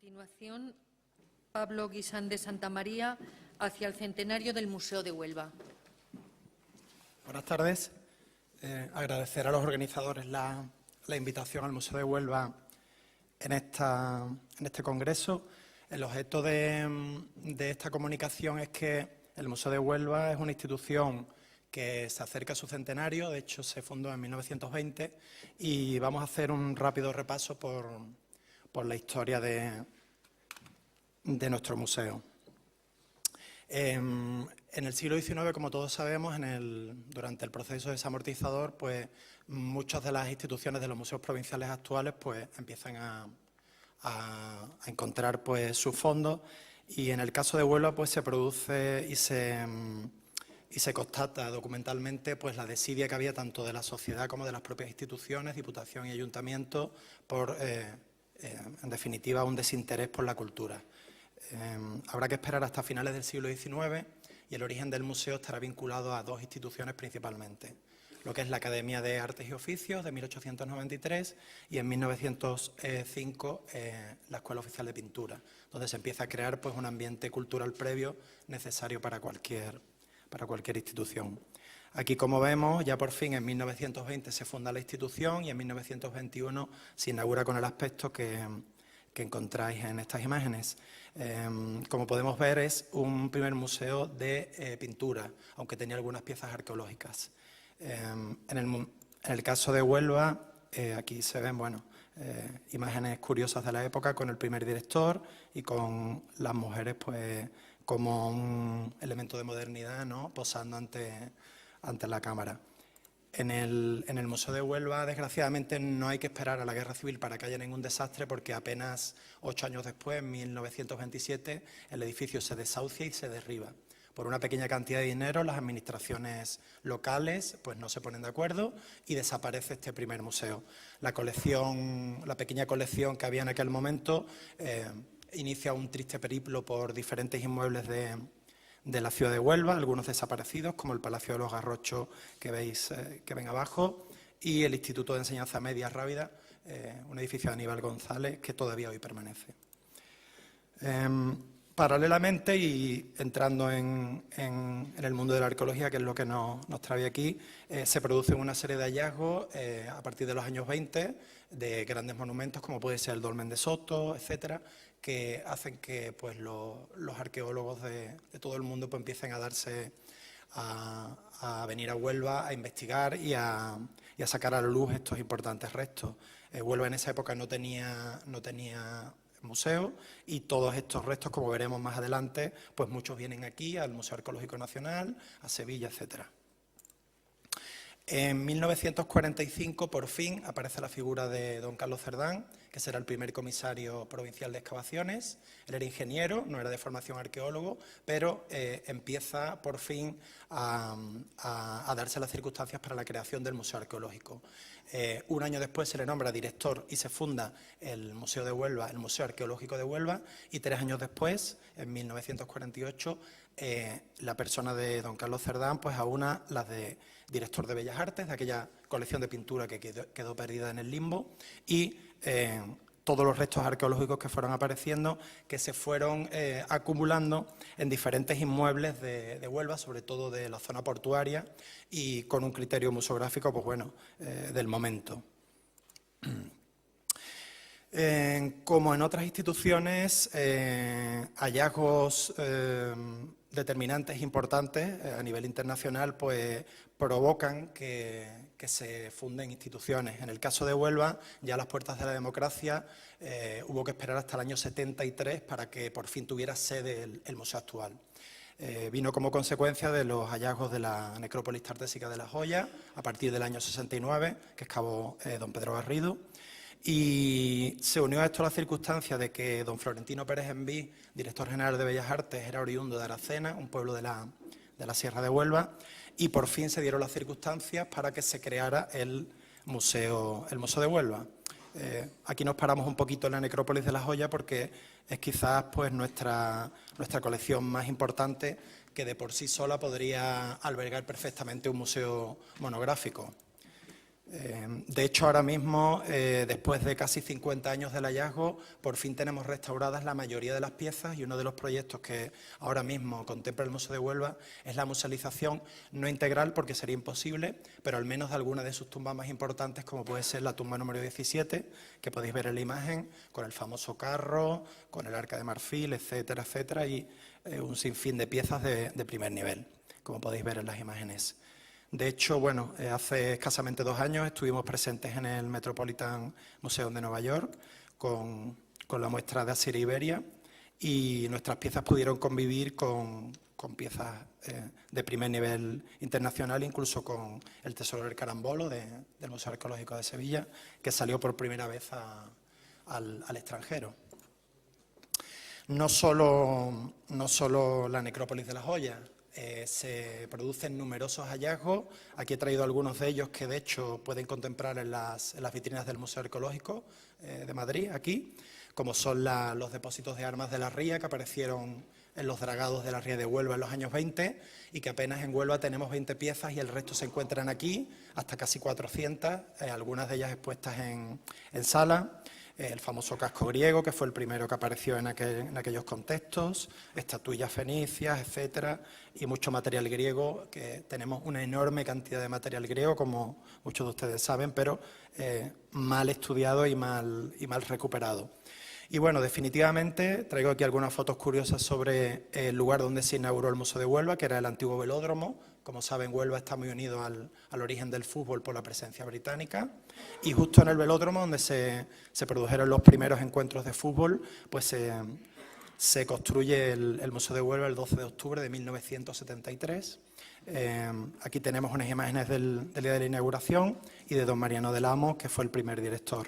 continuación, Pablo Guisán de Santamaría, hacia el centenario del Museo de Huelva. Buenas tardes. Agradecer a los organizadores la invitación al Museo de Huelva en este congreso. El objeto de esta comunicación es que el Museo de Huelva es una institución que se acerca a su centenario. De hecho, se fundó en 1920 y vamos a hacer un rápido repaso por la historia de nuestro museo. En el siglo XIX, como todos sabemos, durante el proceso desamortizador, pues muchas de las instituciones de los museos provinciales actuales pues empiezan a encontrar pues sus fondos, y en el caso de Huelva pues se produce y se constata documentalmente pues la desidia que había tanto de la sociedad como de las propias instituciones, Diputación y Ayuntamiento, por en definitiva un desinterés por la cultura. Habrá que esperar hasta finales del siglo XIX y el origen del museo estará vinculado a dos instituciones principalmente, lo que es la Academia de Artes y Oficios de 1893 y en 1905 la Escuela Oficial de Pintura, donde se empieza a crear pues un ambiente cultural previo necesario para cualquier institución. Aquí, como vemos, ya por fin en 1920 se funda la institución y en 1921 se inaugura con el aspecto que encontráis en estas imágenes. Como podemos ver, es un primer museo de pintura, aunque tenía algunas piezas arqueológicas. En el caso de Huelva, aquí se ven imágenes curiosas de la época con el primer director y con las mujeres pues, como un elemento de modernidad, ¿no?, posando ante la cámara. En el Museo de Huelva, desgraciadamente, no hay que esperar a la Guerra Civil para que haya ningún desastre, porque apenas 8 años después, en 1927, el edificio se desahucia y se derriba. Por una pequeña cantidad de dinero, las administraciones locales pues, no se ponen de acuerdo y desaparece este primer museo. La pequeña colección que había en aquel momento inicia un triste periplo por diferentes inmuebles de la ciudad de Huelva, algunos desaparecidos, como el Palacio de los Garrochos que veis que ven abajo, y el Instituto de Enseñanza Media Rábida, un edificio de Aníbal González que todavía hoy permanece. Paralelamente, y entrando en el mundo de la arqueología, que es lo que nos trae aquí, se producen una serie de hallazgos a partir de los años 20 de grandes monumentos, como puede ser el Dolmen de Soto, etcétera, que hacen que pues, los arqueólogos de todo el mundo pues, empiecen a darse a venir a Huelva a investigar y a sacar a la luz estos importantes restos. Huelva en esa época no tenía museo, y todos estos restos, como veremos más adelante, pues muchos vienen aquí al Museo Arqueológico Nacional, a Sevilla, etcétera. En 1945, por fin, aparece la figura de don Carlos Cerdán, que será el primer comisario provincial de excavaciones. Él era ingeniero, no era de formación arqueólogo, pero empieza por fin a darse las circunstancias para la creación del Museo Arqueológico. Un año después se le nombra director y se funda el Museo de Huelva, el Museo Arqueológico de Huelva, y 3 años después, en 1948, la persona de don Carlos Cerdán pues aúna las de director de Bellas Artes, de aquella colección de pintura que quedó perdida en el limbo, y todos los restos arqueológicos que fueron apareciendo, que se fueron acumulando en diferentes inmuebles de Huelva, sobre todo de la zona portuaria, y con un criterio museográfico pues bueno, del momento. Como en otras instituciones, hallazgos determinantes importantes a nivel internacional pues provocan que se funden instituciones. En el caso de Huelva, ya a las puertas de la democracia, hubo que esperar hasta el año 73 para que por fin tuviera sede el museo actual. Vino como consecuencia de los hallazgos de la necrópolis tartésica de La Joya, a partir del año 69, que excavó don Pedro Garrido. Y se unió a esto la circunstancia de que don Florentino Pérez Enví, director general de Bellas Artes, era oriundo de Aracena, un pueblo de la Sierra de Huelva, y por fin se dieron las circunstancias para que se creara el Museo de Huelva. Aquí nos paramos un poquito en la necrópolis de La Joya porque es quizás pues, nuestra colección más importante, que de por sí sola podría albergar perfectamente un museo monográfico. De hecho, ahora mismo, después de casi 50 años del hallazgo, por fin tenemos restauradas la mayoría de las piezas y uno de los proyectos que ahora mismo contempla el Museo de Huelva es la musealización, no integral porque sería imposible, pero al menos de alguna de sus tumbas más importantes, como puede ser la tumba número 17, que podéis ver en la imagen, con el famoso carro, con el arca de marfil, etcétera, etcétera, y un sinfín de piezas de primer nivel, como podéis ver en las imágenes. De hecho, bueno, hace escasamente 2 años estuvimos presentes en el Metropolitan Museum de Nueva York con la muestra de Asiria Iberia y nuestras piezas pudieron convivir con piezas de primer nivel internacional, incluso con el Tesoro del Carambolo del Museo Arqueológico de Sevilla, que salió por primera vez al extranjero. No solo la necrópolis de las joyas, se producen numerosos hallazgos. Aquí he traído algunos de ellos que de hecho pueden contemplar en las vitrinas del Museo Arqueológico de Madrid, aquí, como son los depósitos de armas de la Ría que aparecieron en los dragados de la Ría de Huelva en los años 20 y que apenas en Huelva tenemos 20 piezas y el resto se encuentran aquí, hasta casi 400, algunas de ellas expuestas en sala. El famoso casco griego, que fue el primero que apareció en aquellos contextos, estatuillas fenicias, etcétera, y mucho material griego, que tenemos una enorme cantidad de material griego, como muchos de ustedes saben, pero mal estudiado y mal recuperado. Y bueno, definitivamente traigo aquí algunas fotos curiosas sobre el lugar donde se inauguró el Museo de Huelva, que era el antiguo velódromo. Como saben, Huelva está muy unido al origen del fútbol por la presencia británica. Y justo en el velódromo, donde se produjeron los primeros encuentros de fútbol, pues se construye el Museo de Huelva el 12 de octubre de 1973. Aquí tenemos unas imágenes del día de la inauguración y de don Mariano del Amo, que fue el primer director.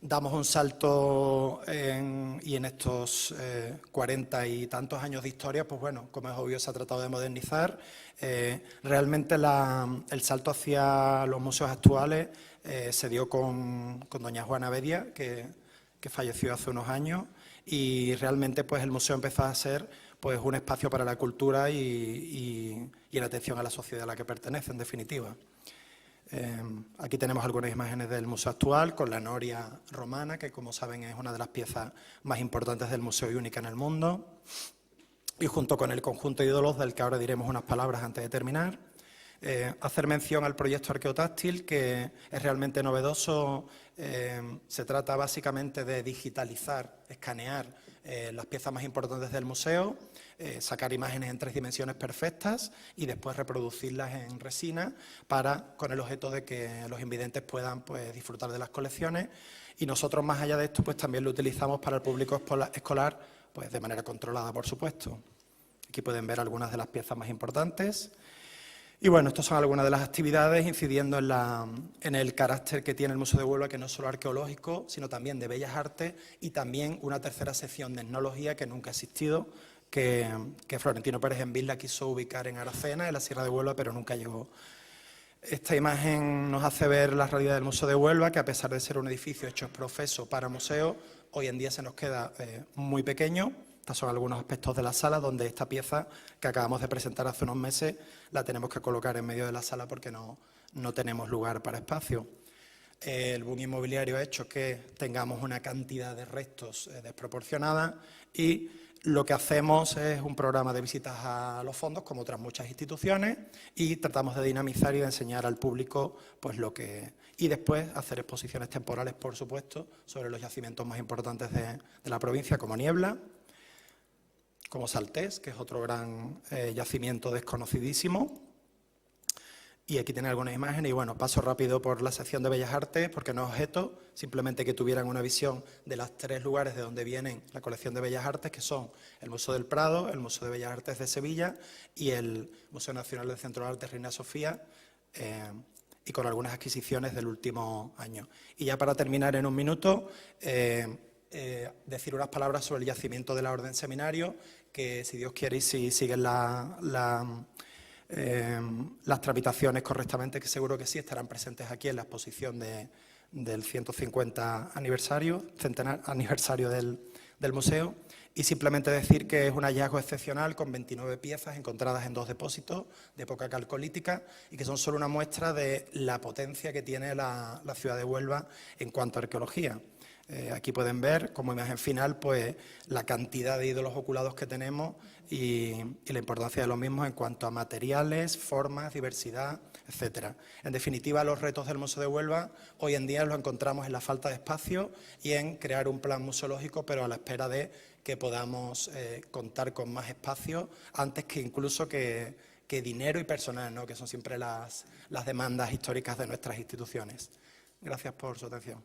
Damos un salto y en estos 40 y tantos años de historia, pues bueno, como es obvio, se ha tratado de modernizar. Realmente el salto hacia los museos actuales se dio con doña Juana Bedia, que falleció hace unos años, y realmente pues el museo empezó a ser pues un espacio para la cultura y la atención a la sociedad a la que pertenece, en definitiva. Aquí tenemos algunas imágenes del museo actual con la noria romana, que como saben es una de las piezas más importantes del museo y única en el mundo, y junto con el conjunto de ídolos del que ahora diremos unas palabras antes de terminar. Hacer mención al proyecto arqueotáctil, que es realmente novedoso. Se trata básicamente de digitalizar, escanear las piezas más importantes del museo, sacar imágenes en 3 dimensiones perfectas y después reproducirlas en resina con el objeto de que los invidentes puedan pues, disfrutar de las colecciones. Y nosotros, más allá de esto, pues también lo utilizamos para el público escolar, pues de manera controlada, por supuesto. Aquí pueden ver algunas de las piezas más importantes. Y bueno, estas son algunas de las actividades incidiendo en el carácter que tiene el Museo de Huelva, que no es solo arqueológico, sino también de bellas artes y también una tercera sección de etnología que nunca ha existido, que Florentino Pérez en Villa quiso ubicar en Aracena, en la Sierra de Huelva, pero nunca llegó. Esta imagen nos hace ver la realidad del Museo de Huelva, que a pesar de ser un edificio hecho profeso para museo, hoy en día se nos queda muy pequeño. Estos son algunos aspectos de la sala, donde esta pieza que acabamos de presentar hace unos meses la tenemos que colocar en medio de la sala porque no tenemos lugar para espacio. El boom inmobiliario ha hecho que tengamos una cantidad de restos desproporcionada y lo que hacemos es un programa de visitas a los fondos, como otras muchas instituciones, y tratamos de dinamizar y de enseñar al público pues y después hacer exposiciones temporales, por supuesto, sobre los yacimientos más importantes de la provincia, como Niebla, como Saltés, que es otro gran yacimiento desconocidísimo. Y aquí tienen algunas imágenes y bueno, paso rápido por la sección de Bellas Artes porque no es objeto, simplemente que tuvieran una visión de los 3 lugares de donde vienen la colección de Bellas Artes, que son el Museo del Prado, el Museo de Bellas Artes de Sevilla y el Museo Nacional del Centro de Arte Reina Sofía, y con algunas adquisiciones del último año. Y ya para terminar en un minuto, decir unas palabras sobre el yacimiento de la Orden Seminario, que si Dios quiere y si siguen las tramitaciones correctamente, que seguro que sí, estarán presentes aquí en la exposición de del 150 aniversario del museo. Y simplemente decir que es un hallazgo excepcional con 29 piezas encontradas en 2 depósitos de época calcolítica y que son solo una muestra de la potencia que tiene la ciudad de Huelva en cuanto a arqueología. Aquí pueden ver, como imagen final, pues la cantidad de ídolos oculados que tenemos y la importancia de los mismos en cuanto a materiales, formas, diversidad, etcétera. En definitiva, los retos del Museo de Huelva hoy en día los encontramos en la falta de espacio y en crear un plan museológico, pero a la espera de que podamos contar con más espacio antes que incluso que dinero y personal, ¿no?, que son siempre las demandas históricas de nuestras instituciones. Gracias por su atención.